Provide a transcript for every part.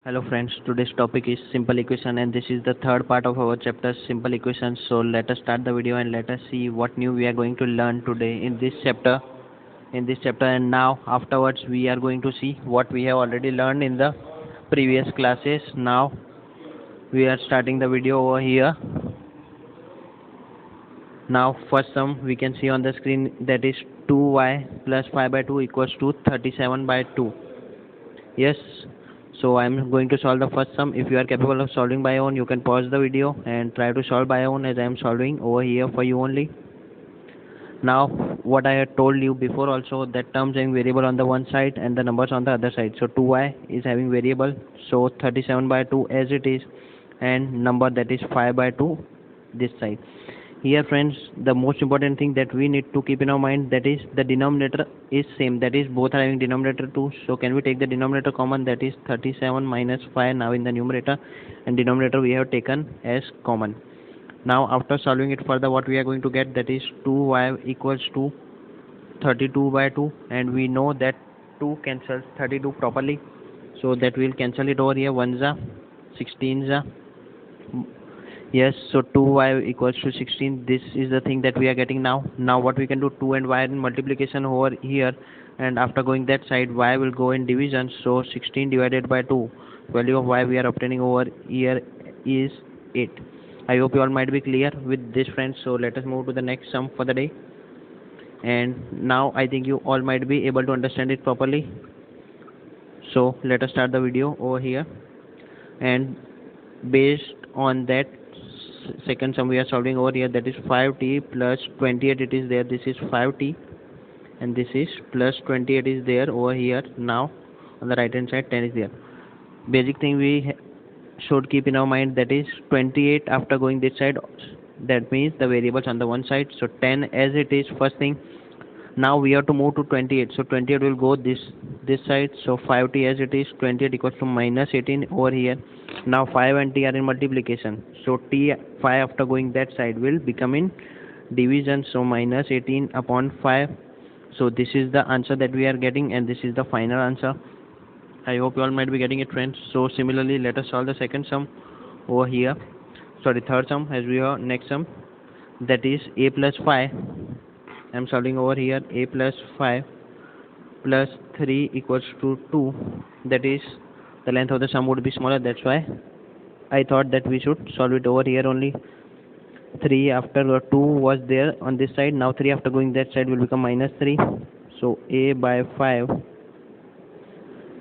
Hello friends, today's topic is simple equation and this is the third part of our chapter simple equations. So let us start the video and let us see what new we are going to learn today in this chapter. And now afterwards we are going to see what we have already learned in the previous classes. Now we are starting the video over here. Now first sum we can see on the screen, that is 2y plus 5 by 2 equals to 37 by 2. Yes, so I am going to solve the first sum. If you are capable of solving by own, you can pause the video and try to solve by own, as I am solving over here for you only. Now what I had told you before also, that terms having variable on the one side and the numbers on the other side. So 2y is having variable, so 37 by 2 as it is, and number that is 5 by 2 this side. Here friends, the most important thing that we need to keep in our mind, that is the denominator is same, that is both are having denominator 2. So can we take the denominator common, that is 37 minus 5 now in the numerator, and denominator we have taken as common. Now after solving it further, what we are going to get, that is 2y equals to 32 by 2, and we know that 2 cancels 32 properly, so that we will cancel it over here. 1 za 16 za. Yes, so 2y equals to 16. This is the thing that we are getting now. Now what we can do, 2 and y in multiplication over here, and after going that side, y will go in division. So 16 divided by 2, value of y we are obtaining over here is 8. I hope you all might be clear with this friends. So let us move to the next sum for the day. And now I think you all might be able to understand it properly. So let us start the video over here, and based on that second sum we are solving over here, that is 5t plus 28 it is there. This is 5t and this is plus 28 is there over here. Now on the right hand side 10 is there. Basic thing we should keep in our mind, that is 28 after going this side, that means the variables on the one side. So 10 as it is, first thing. Now we have to move to 28, so 28 will go this side. So 5t as it is, 28 equals to minus 18 over here. Now 5 and t are in multiplication, so t 5 after going that side will become in division, so minus 18 upon 5. So this is the answer that we are getting, and this is the final answer. I hope you all might be getting it friends. So similarly, let us solve the second sum over here, sorry third sum, as we have next sum, that is a plus 5. I am solving over here. A plus 5 plus 3 equals to 2, that is the length of the sum would be smaller, that's why I thought that we should solve it over here only. 3 after 2 was there on this side, now 3 after going that side will become minus 3. So a by 5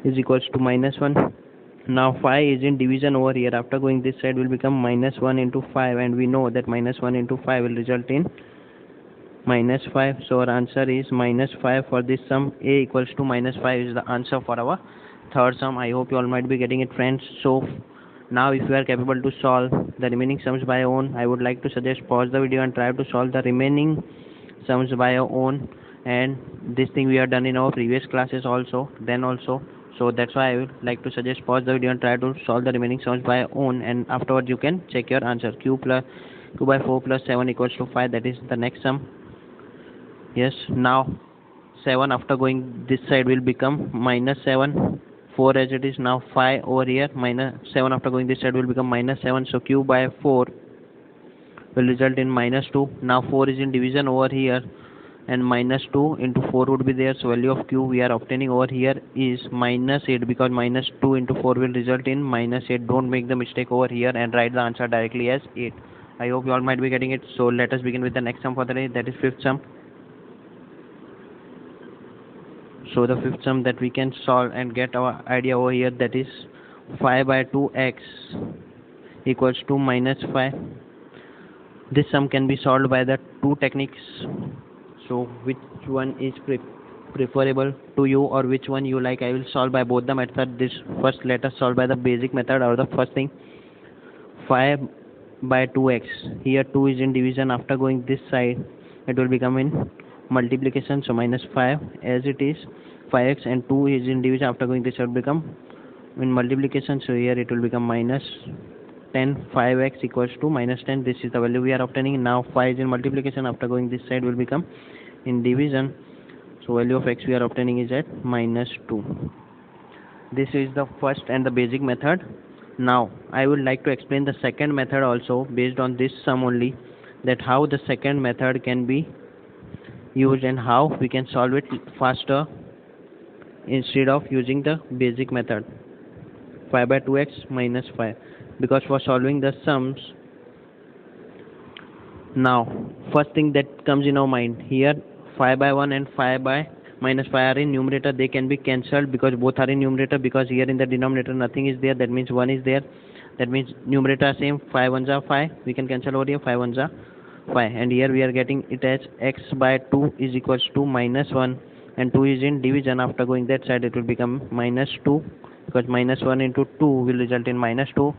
is equals to minus 1. Now 5 is in division over here, after going this side will become minus 1 into 5, and we know that minus 1 into 5 will result in minus 5. So our answer is minus 5 for this sum. A equals to minus 5 is the answer for our third sum. I hope you all might be getting it friends. So now if you are capable to solve the remaining sums by your own, I would like to suggest pause the video and try to solve the remaining sums by your own. And this thing we have done in our previous classes also, then also. So that's why I would like to suggest pause the video and try to solve the remaining sums by your own, and afterwards you can check your answer. Q by 4 plus 7 equals to 5, that is the next sum. Yes, now 7 after going this side will become minus 7, 4 as it is. Now 5 over here, minus 7 after going this side will become minus 7. So q by 4 will result in minus 2. Now 4 is in division over here, and minus 2 into 4 would be there. So value of q we are obtaining over here is minus 8, because minus 2 into 4 will result in minus 8. Don't make the mistake over here and write the answer directly as 8. I hope you all might be getting it. So let us begin with the next sum for the day, that is fifth sum. So the fifth sum that we can solve and get our idea over here, that is 5 by 2x equals to minus 5. This sum can be solved by the two techniques. So which one is preferable to you, or which one you like? I will solve by both the methods. This first, let us solve by the basic method, or the first thing, 5 by 2x. Here 2 is in division, after going this side it will become in multiplication, so minus 5 as it is, 5x, and 2 is in division, after going this side become in multiplication, so here it will become minus 10. 5x equals to minus 10. This is the value we are obtaining. Now 5 is in multiplication, after going this side will become in division, so value of x we are obtaining is at minus 2. This is the first and the basic method. Now I would like to explain the second method also based on this sum only, that how the second method can be used and how we can solve it faster instead of using the basic method 5 by 2x minus 5, because for solving the sums, now first thing that comes in our mind here, 5 by 1 and 5 by minus 5 are in numerator, they can be cancelled because both are in numerator, because here in the denominator nothing is there, that means 1 is there, that means numerator are same, 5 ones are 5, we can cancel over here, 5 ones are 5, and here we are getting it as x by 2 is equals to minus 1, and 2 is in division, after going that side it will become minus 2, because minus 1 into 2 will result in minus 2.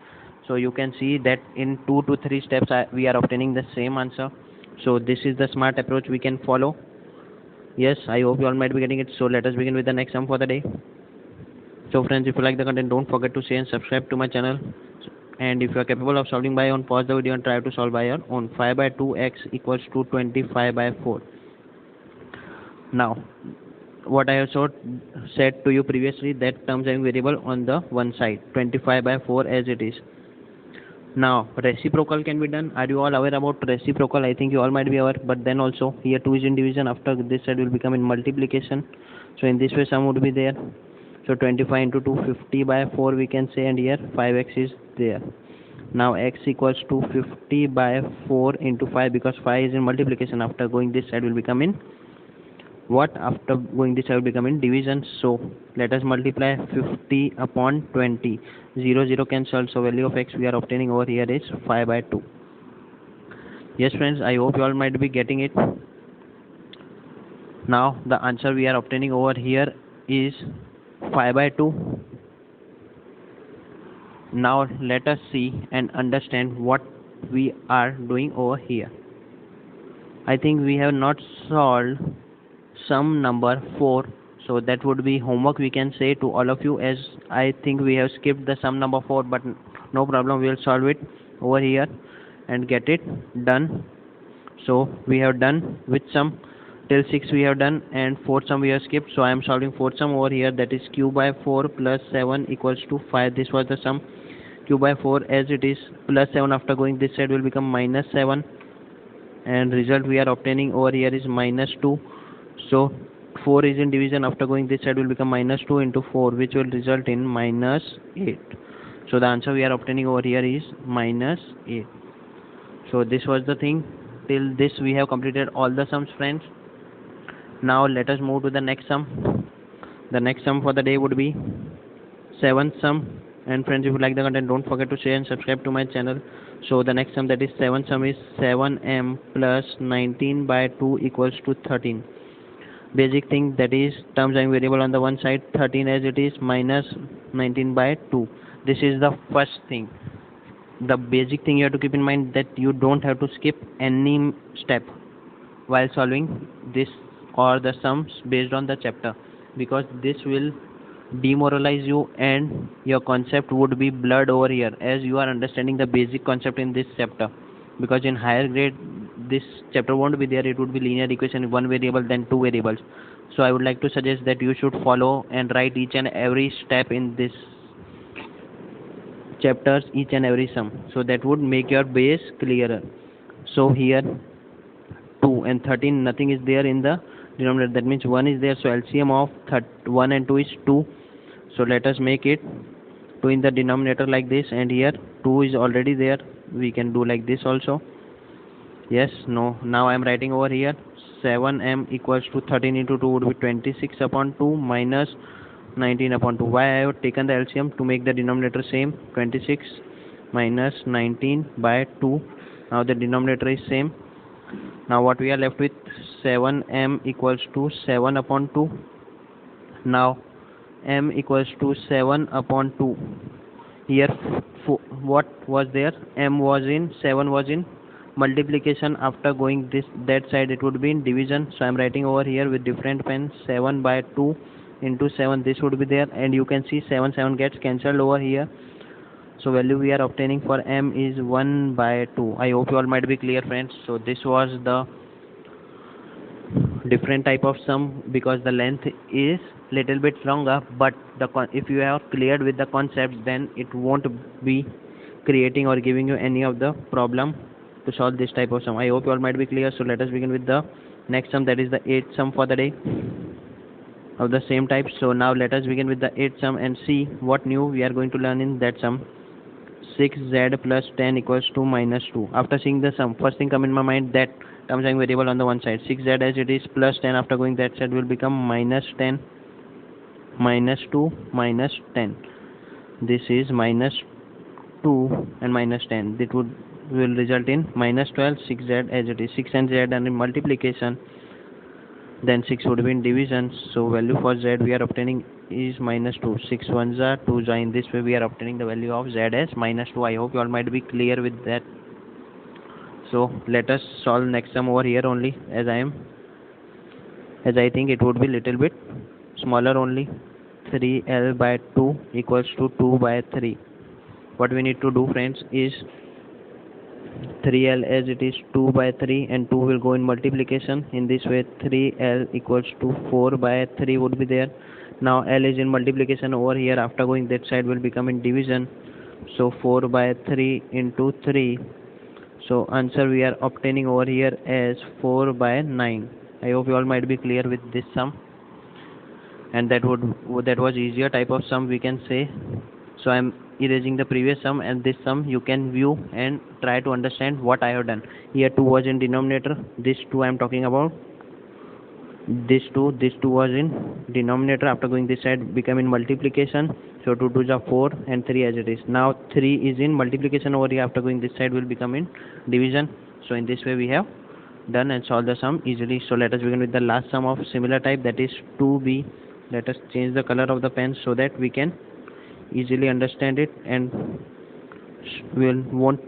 So you can see that in 2 to 3 steps we are obtaining the same answer. So this is the smart approach we can follow. Yes, I hope you all might be getting it. So let us begin with the next sum for the day. So friends, if you like the content, don't forget to share and subscribe to my channel. And if you are capable of solving by your own, pause the video and try to solve by your own. 5 by 2x equals to 25 by 4. Now, what I have said to you previously, that terms having variable on the one side, 25 by 4 as it is. Now reciprocal can be done. Are you all aware about reciprocal? I think you all might be aware, but then also here 2 is in division, after this side will become in multiplication. So in this way sum would be there. So 25 into 2, 50 by 4 we can say, and here 5x is there. Now x equals to 50 by 4 into 5, because 5 is in multiplication, after going this side will become in what? After going this side will become in division. So let us multiply 50 upon 20. 0 0 cancel, so value of x we are obtaining over here is 5 by 2. Yes friends, I hope you all might be getting it. Now the answer we are obtaining over here is 5 by 2. Now let us see and understand what we are doing over here. I think we have not solved sum number 4, so that would be homework we can say to all of you, as I think we have skipped the sum number 4, but no problem, we will solve it over here and get it done. So we have done with sum till 6 we have done, and 4th sum we have skipped, so I am solving 4th sum over here, that is q by 4 plus 7 equals to 5. This was the sum. Q by 4 as it is, plus 7 after going this side will become minus 7, and result we are obtaining over here is minus 2. So 4 is in division, after going this side will become minus 2 into 4, which will result in minus 8. So the answer we are obtaining over here is minus 8. So this was the thing. Till this we have completed all the sums, friends. Now let us move to the next sum. The next sum for the day would be 7th sum. And friends, if you like the content, don't forget to share and subscribe to my channel. So the next sum, that is 7th sum, is 7m plus 19 by 2 equals to 13. Basic thing, that is terms having variable on the one side, 13 as it is, minus 19 by 2. This is the first thing. The basic thing you have to keep in mind, that you don't have to skip any step while solving this or the sums based on the chapter, because this will demoralize you and your concept would be blurred over here, as you are understanding the basic concept in this chapter, because in higher grade this chapter won't be there. It would be linear equation, one variable then two variables. So I would like to suggest that you should follow and write each and every step in this chapters, each and every sum, so that would make your base clearer. So here 2 and 13, nothing is there in the denominator, that means 1 is there, so LCM of 1 and 2 is 2. So let us make it 2 in the denominator like this, and here 2 is already there, we can do like this also. Yes, no, now I am writing over here 7m equals to 13 into 2 would be 26 upon 2 minus 19 upon 2. Why I have taken the LCM? To make the denominator same. 26 minus 19 by 2. Now the denominator is same. Now what we are left with, 7m equals to 7 upon 2. Now m equals to 7 upon 2. Here what was there? M was in, 7 was in multiplication, after going that side it would be in division. So I am writing over here with different pen, 7 by 2 into 7, this would be there, and you can see 7 gets cancelled over here. So value we are obtaining for m is 1 by 2. I hope you all might be clear, friends. So this was the different type of sum, because the length is little bit longer, but if you are cleared with the concepts, then it won't be creating or giving you any of the problem to solve this type of sum. I hope you all might be clear. So let us begin with the next sum, that is the eighth sum for the day of the same type. So now let us begin with the eighth sum and see what new we are going to learn in that sum. 6z plus 10 equals to minus 2. After seeing the sum, first thing come in my mind, that terms having variable on the one side, 6z as it is plus 10, after going that side will become minus 10, minus 2, minus 10. This is minus 2 and minus 10. That will result in minus 12. 6z as it is, 6 and z are in multiplication, then 6 would be in division. So value for z we are obtaining is minus 2. 6 ones are 2. In this way we are obtaining the value of z as minus 2. I hope you all might be clear with that. So let us solve next sum over here only, as I think it would be little bit smaller only. 3l by 2 equals to 2 by 3. What we need to do, friends, is 3l as it is 2 by 3 and 2 will go in multiplication. In this way 3l equals to 4 by 3 would be there. Now l is in multiplication over here, after going that side will become in division. So 4 by 3 into 3. So answer we are obtaining over here as 4 by 9. I hope you all might be clear with this sum, and that was easier type of sum we can say. So I am erasing the previous sum, and this sum you can view and try to understand what I have done. Here 2 was in denominator, this 2 I am talking about. This 2 was in denominator, after going this side become in multiplication. So 2 2s are 4 and 3 as it is. Now 3 is in multiplication over here, after going this side will become in division. So in this way we have done and solved the sum easily. So let us begin with the last sum of similar type, that is 2b. Let us change the color of the pen so that we can easily understand it and won't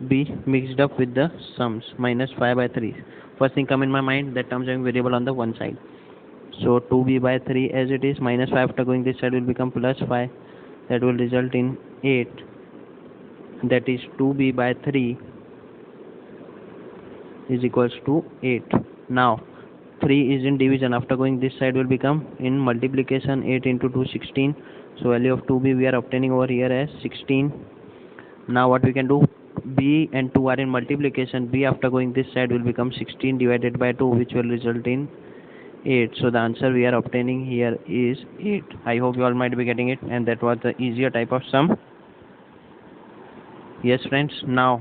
be mixed up with the sums. Minus 5 by 3. First thing come in my mind, that terms having variable on the one side. So 2b by 3 as it is, minus 5 after going this side will become plus 5. That will result in 8. That is 2b by 3 is equals to 8. Now 3 is in division, after going this side will become in multiplication. 8 into 2, 16. So value of 2b we are obtaining over here as 16. Now what we can do, b and 2 are in multiplication. B after going this side will become 16 divided by 2, which will result in 8. So the answer we are obtaining here is 8. I hope you all might be getting it, and that was the easier type of sum. Yes friends, now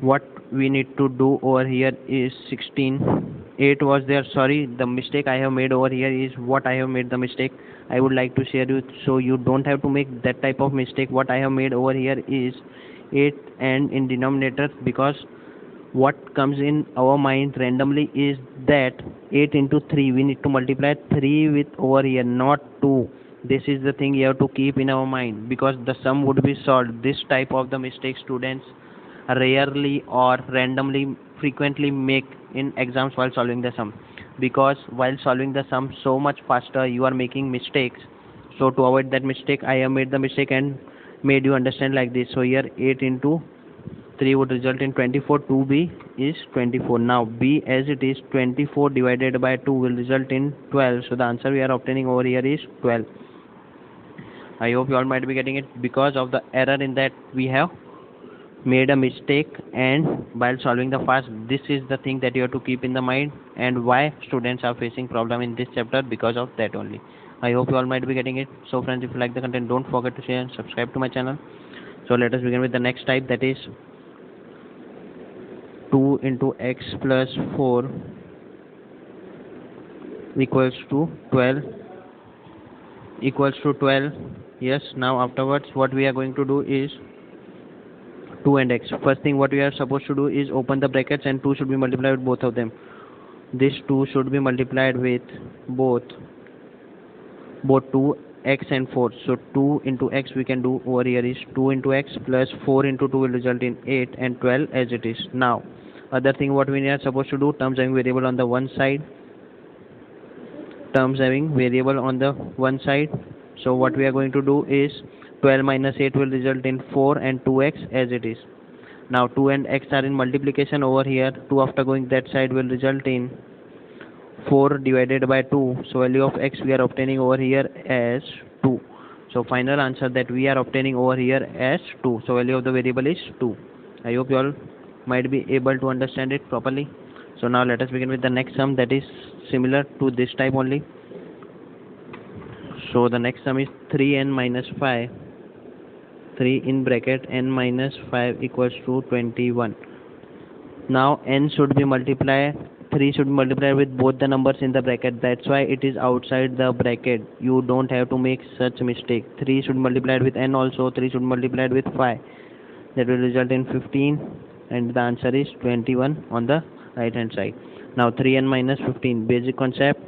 what we need to do over here is 16. 8 was there, sorry, the mistake I have made over here is what I have made the mistake. I would like to share you so you don't have to make that type of mistake. What I have made over here is 8 and in denominator, because what comes in our mind randomly is that 8 into 3 we need to multiply 3 with over here, not 2. This is the thing you have to keep in our mind, because the sum would be solved. This type of the mistake students rarely or randomly frequently make in exams while solving the sum, because while solving the sum so much faster you are making mistakes. So to avoid that mistake, I have made the mistake and made you understand like this. So here 8 into 3 would result in 24. 2b is 24. Now b as it is 24 divided by 2 will result in 12. So the answer we are obtaining over here is 12. I hope you all might be getting it. Because of the error in that we have made a mistake, and while solving the fast, this is the thing that you have to keep in the mind, and why students are facing problem in this chapter, because of that only. I hope you all might be getting it. So friends, if you like the content, don't forget to share and subscribe to my channel. So let us begin with the next type, that is 2 into x plus 4 equals to 12. Yes, now afterwards what we are going to do is 2 and x. First thing what we are supposed to do is open the brackets, and 2 should be multiplied with both of them. This 2 should be multiplied with both 2, x and 4. So 2 into x we can do over here is 2 into x plus 4 into 2 will result in 8 and 12 as it is. Now other thing what we are supposed to do, terms having variable on the one side. So what we are going to do is 12 minus 8 will result in 4 and 2x as it is. Now 2 and x are in multiplication over here. 2 after going that side will result in 4 divided by 2, so value of x we are obtaining over here as 2. So final answer that we are obtaining over here as 2. So value of the variable is 2. I hope you all might be able to understand it properly. So now let us begin with the next sum that is similar to this type only. So the next sum is 3n minus 5. 3 in bracket n minus 5 equals to 21. Now n should be multiplied, 3 should be multiplied with both the numbers in the bracket. That's why it is outside the bracket. You don't have to make such mistake. 3 should be multiplied with n also, 3 should be multiplied with 5. That will result in 15 and the answer is 21 on the right hand side. Now 3n minus 15, basic concept.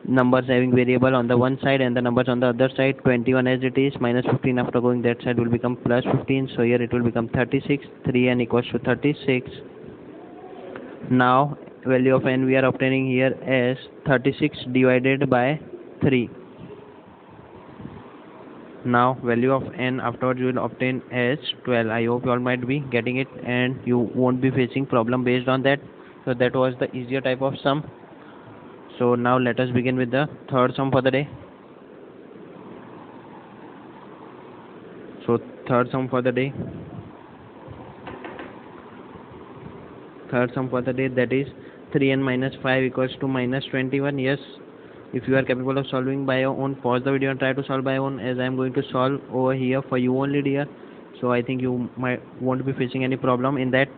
Numbers having variable on the one side and the numbers on the other side. 21 as it is, minus 15 after going that side will become plus 15. So here it will become 36. 3n equals to 36. Now value of n we are obtaining here as 36 divided by 3. Now value of n afterwards you will obtain as 12. I hope you all might be getting it and you won't be facing problem based on that. So that was the easier type of sum. So now let us begin with the third sum for the day. So third sum for the day. Third sum for the day, that is 3n minus 5 equals to minus 21. Yes, if you are capable of solving by your own, pause the video and try to solve by your own, as I am going to solve over here for you only, dear. So I think you won't be facing any problem in that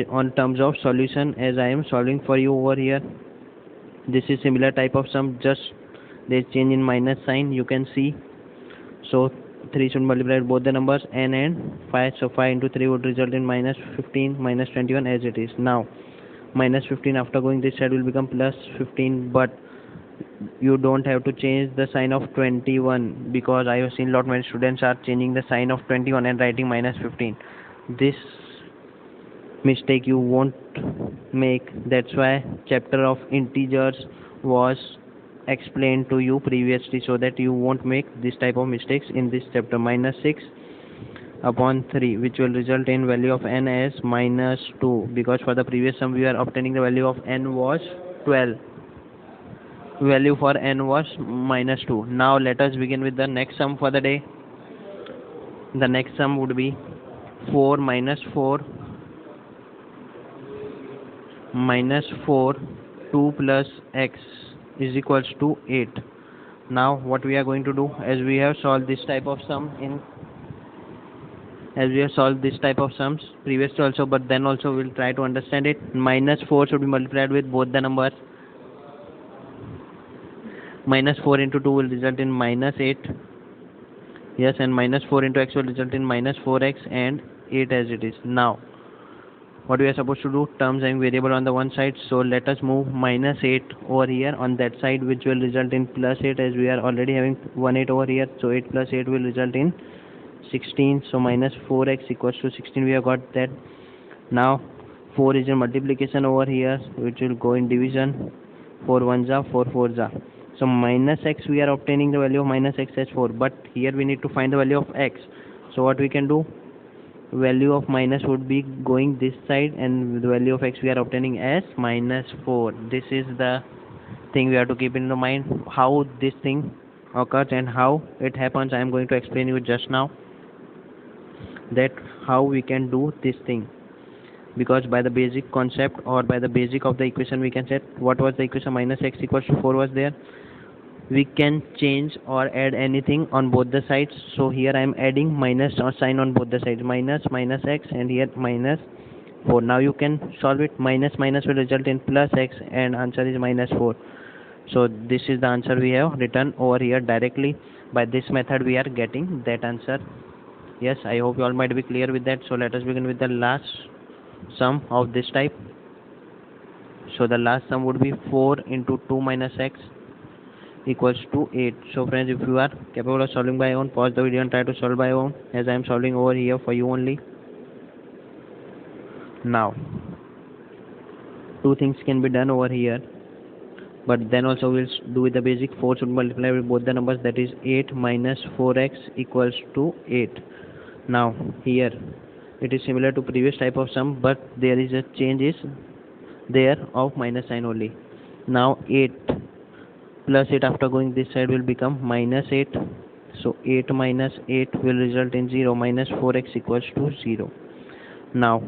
on terms of solution, as I am solving for you over here. This is similar type of sum, just there is change in minus sign, you can see. So 3 should multiply both the numbers n and 5. So 5 into 3 would result in minus 15, minus 21 as it is. Now minus 15 after going this side will become plus 15, but you don't have to change the sign of 21, because I have seen lot many students are changing the sign of 21 and writing minus 15. This mistake you won't make. That's why chapter of integers was explained to you previously, so that you won't make this type of mistakes in this chapter. Minus 6 upon 3, which will result in value of n as minus 2, because for the previous sum we are obtaining the value of n was 12. Value for n was minus 2. Now let us begin with the next sum for the day. The next sum would be 4 minus 4 minus 4 2 plus x is equals to 8. Now what we are going to do, as we have solved this type of sums previously also, but then also we'll try to understand it. Minus 4 should be multiplied with both the numbers. Minus 4 into 2 will result in minus 8. Yes, and minus 4 into x will result in minus 4x and 8 as it is. Now what we are supposed to do, terms having variable on the one side, so let us move minus 8 over here on that side, which will result in plus 8, as we are already having 1 8 over here. So 8 plus 8 will result in 16. So minus 4x equals to 16. We have got that. Now 4 is in multiplication over here, which will go in division. 4 1s are 4 4s are. So minus x, we are obtaining the value of minus x as 4, but here we need to find the value of x. So what we can do, value of minus would be going this side, and the value of x we are obtaining as minus 4. This is the thing we have to keep in the mind. How this thing occurs and how it happens, I am going to explain you just now, that how we can do this thing. Because by the basic concept or by the basic of the equation, we can set what was the equation, minus x equals to 4 was there. We can change or add anything on both the sides. So here I am adding minus or sign on both the sides, minus x, and here minus 4. Now you can solve it. Minus will result in plus x, and answer is minus 4. So this is the answer we have written over here directly. By this method we are getting that answer. Yes, I hope you all might be clear with that. So let us begin with the last sum of this type. So the last sum would be 4 into 2 minus x equals to 8. So friends, if you are capable of solving by your own, pause the video and try to solve by your own, as I am solving over here for you only. Now two things can be done over here, but then also we'll do with the basic. 4 should multiply with both the numbers, that is 8 minus 4x equals to 8. Now here it is similar to previous type of sum, but there is a change is there of minus sign only. Now 8 plus 8 after going this side will become minus 8. So 8 minus 8 will result in 0. Minus 4x equals to 0. Now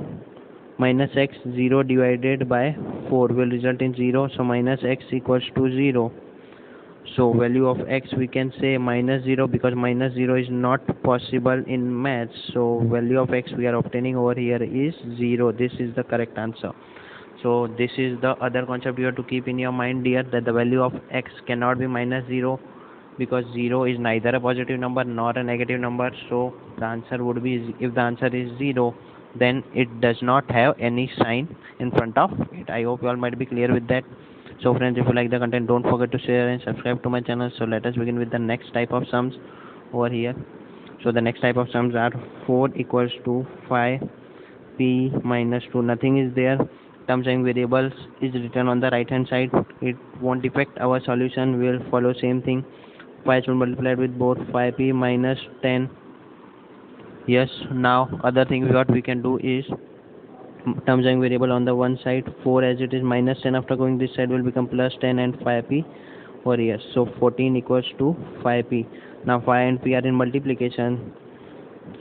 minus x, 0 divided by 4 will result in 0. So minus x equals to 0. So value of x we can say minus 0, because minus 0 is not possible in maths. So value of x we are obtaining over here is 0. This is the correct answer. So this is the other concept you have to keep in your mind, dear, that the value of x cannot be minus 0, because 0 is neither a positive number nor a negative number. So the answer would be, if the answer is 0, then it does not have any sign in front of it. I hope you all might be clear with that. So friends, if you like the content, don't forget to share and subscribe to my channel. So let us begin with the next type of sums over here. So the next type of sums are 4 equals to 5 p minus 2. Nothing is there. Terms and variables is written on the right hand side. It won't affect our solution. We will follow same thing. 5 should multiplied with both 5p minus 10. Yes. Now other thing what we can do is, terms and variable on the one side, 4 as it is minus 10 after going this side will become plus 10 and 5p over here. So 14 equals to 5p. Now 5 and p are in multiplication,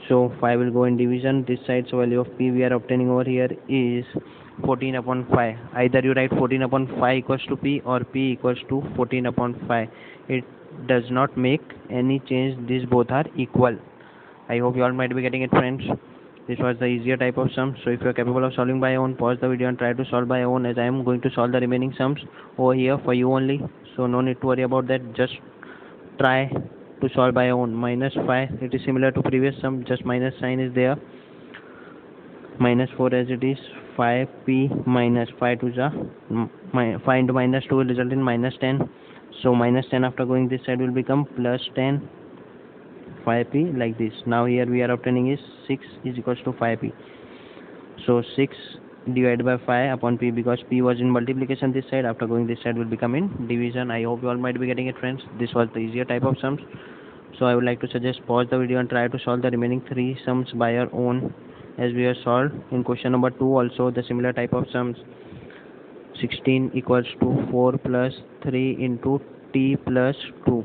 so 5 will go in division this side. So value of p we are obtaining over here is 14 upon 5. Either you write 14 upon 5 equals to p, or p equals to 14 upon 5. It does not make any change. These both are equal. I hope you all might be getting it, friends. This was the easier type of sum. So if you are capable of solving by own, pause the video and try to solve by own, as I am going to solve the remaining sums over here for you only. So no need to worry about that. Just try to solve by own. Minus 5, it is similar to previous sum, just minus sign is there. Minus 4 as it is. 5p minus 5 to the 5 into minus 2 will result in minus 10. So minus 10 after going this side will become plus 10. 5p like this. Now here we are obtaining is 6 is equals to 5p. So 6 divided by 5 upon p, because p was in multiplication this side, after going this side will become in division. I hope you all might be getting it, friends. This was the easier type of sums. So I would like to suggest pause the video and try to solve the remaining 3 sums by your own, as we have solved in question number 2 also the similar type of sums. 16 equals to 4 plus 3 into t plus 2.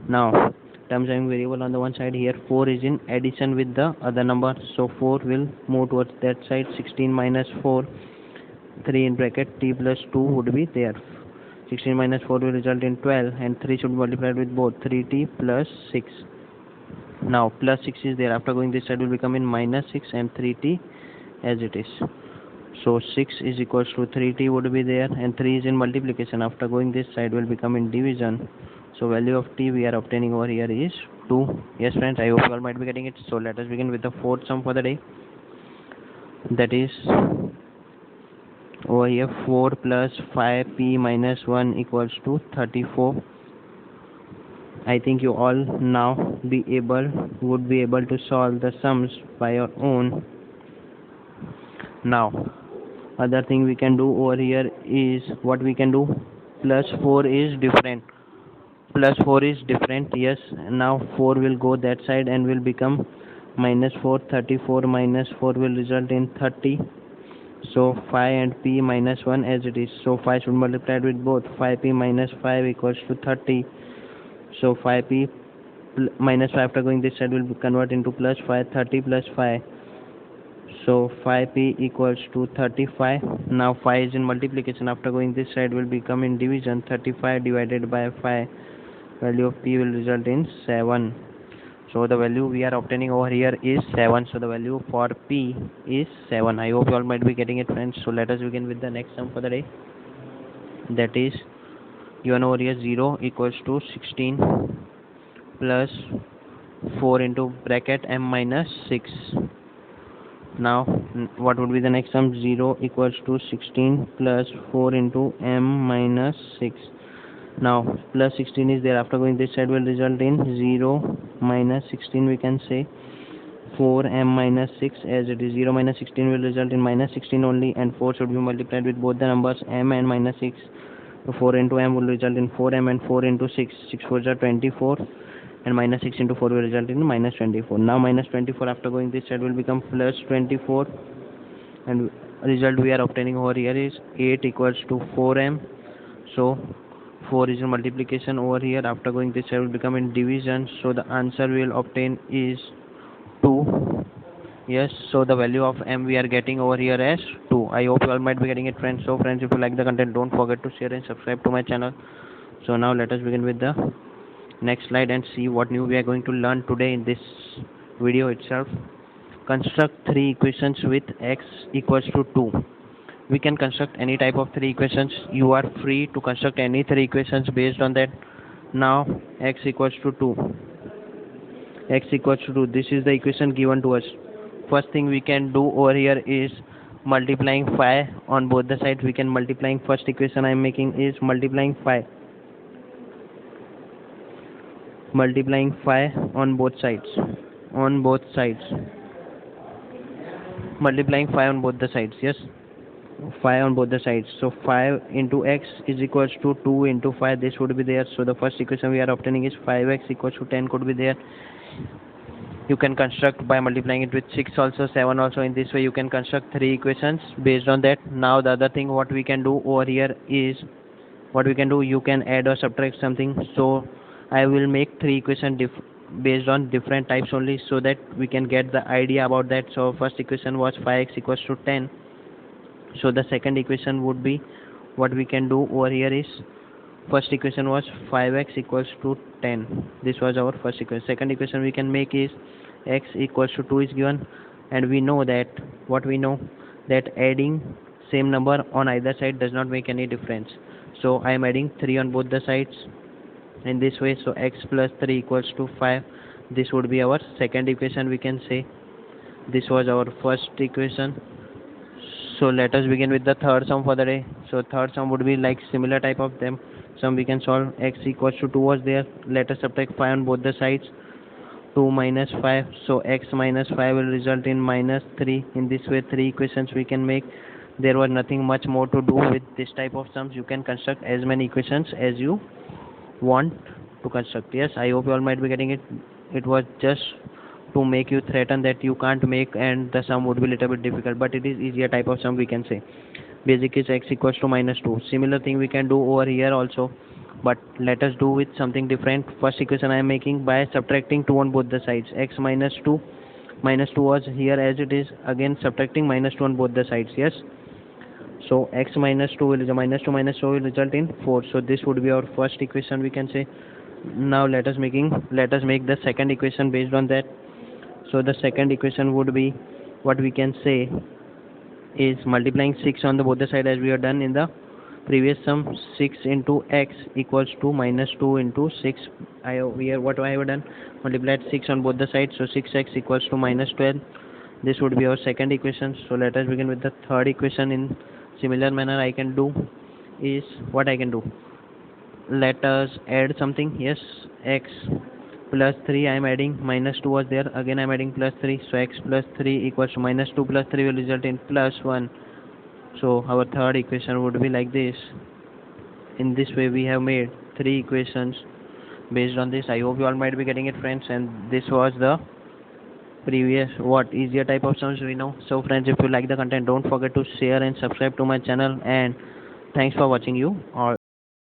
Now terms and variable on the one side, here 4 is in addition with the other number, so 4 will move towards that side. 16 minus 4, 3 in bracket, t plus 2 would be there. 16 minus 4 will result in 12, and 3 should be multiplied with both, 3t plus 6. Now plus 6 is there, after going this side will become in minus 6 and 3t as it is. So 6 is equals to 3t would be there, and 3 is in multiplication, after going this side will become in division. So value of t we are obtaining over here is 2. Yes friends, I hope you all might be getting it. So let us begin with the fourth sum for the day. That is over here 4 plus 5p minus 1 equals to 34. I think you all now would be able to solve the sums by your own. Now other thing we can do over here is, what we can do, plus 4 is different. Plus 4 is different, yes. Now 4 will go that side and will become minus 4. 34 minus 4 will result in 30. So 5 and p minus 1 as it is. So 5 should be multiplied with both. 5p minus 5 equals to 30. So 5p minus 5 after going this side will convert into plus 5. 30 plus 5. So 5p equals to 35. Now 5 is in multiplication, after going this side will become in division. 35 divided by 5. Value of p will result in 7. So the value we are obtaining over here is 7. So the value for p is 7. I hope you all might be getting it, friends. So let us begin with the next sum for the day. That is given over here, 0 equals to 16 plus 4 into bracket m minus 6. Now what would be the next sum? 0 equals to 16 plus 4 into m minus 6. Now plus 16 is there, after going this side will result in 0 minus 16, we can say 4m minus 6 as it is. 0 minus 16 will result in minus 16 only, and 4 should be multiplied with both the numbers m and minus 6. So 4 into m will result in 4m, and 4 into 6, 6 4s are 24, and minus 6 into 4 will result in minus 24. Now minus 24 after going this side will become plus 24, and result we are obtaining over here is 8 equals to 4m. So 4 is in multiplication over here. After going this side will become in division. So the answer we will obtain is 2. Yes, so the value of m we are getting over here as 2. I hope you all might be getting it, friends. So friends, if you like the content, don't forget to share and subscribe to my channel. So now let us begin with the next slide and see what new we are going to learn today in this video itself. Construct 3 equations with x equals to 2. We can construct any type of 3 equations. You are free to construct any 3 equations based on that. Now x equals to 2. X equals to 2. This is the equation given to us. First thing we can do over here is multiplying phi on both the sides. We can multiplying, first equation I am making is multiplying phi on both sides, multiplying phi on both the sides. Yes, phi on both the sides. So 5 into x is equals to 2 into 5. This would be there. So the first equation we are obtaining is 5x equals to 10 could be there. You can construct by multiplying it with 6 also, 7 also. In this way you can construct 3 equations based on that. Now the other thing what we can do over here is, you can add or subtract something. So I will make 3 equations based on different types only, so that we can get the idea about that. So first equation was 5x equals to 10. So the second equation would be, what we can do over here is, first equation was 5x equals to 10. This was our first equation. Second equation we can make is x equals to 2 is given, and we know that, that adding same number on either side does not make any difference. So I am adding 3 on both the sides in this way. So x plus 3 equals to 5. This would be our second equation, we can say. This was our first equation. So let us begin with the third sum for the day. So third sum would be like similar type of them. Sum we can solve. X equals to 2 was there. Let us subtract 5 on both the sides. 2 minus 5. So x minus 5 will result in minus 3. In this way 3 equations we can make. There was nothing much more to do with this type of sums. You can construct as many equations as you want to construct. Yes, I hope you all might be getting it. It was just to make you threaten that you can't make and the sum would be little bit difficult, but it is easier type of sum, we can say. Basic is x equals to minus 2. Similar thing we can do over here also, but let us do with something different. First equation I am making by subtracting 2 on both the sides. X minus 2 was here as it is, again subtracting minus 2 on both the sides. Yes, so x minus 2 will, minus 2 will result in 4. So this would be our first equation, we can say. Now let us make the second equation based on that. So the second equation would be, what we can say is, multiplying 6 on the both the side as we have done in the previous sum. 6 into x equals to minus 2 into 6. What I have done, multiplied 6 on both the sides. So 6x equals to minus 12. This would be our second equation. So let us begin with the third equation. In similar manner I can do is, what I can do, let us add something. Yes, x plus 3 I am adding, minus 2 was there, again I am adding plus 3. So x plus 3 equals to minus 2 plus 3 will result in plus 1. So our third equation would be like this. In this way we have made 3 equations based on this. I hope you all might be getting it, friends, and this was the previous easier type of sums we know. So friends, if you like the content, don't forget to share and subscribe to my channel, and thanks for watching you all.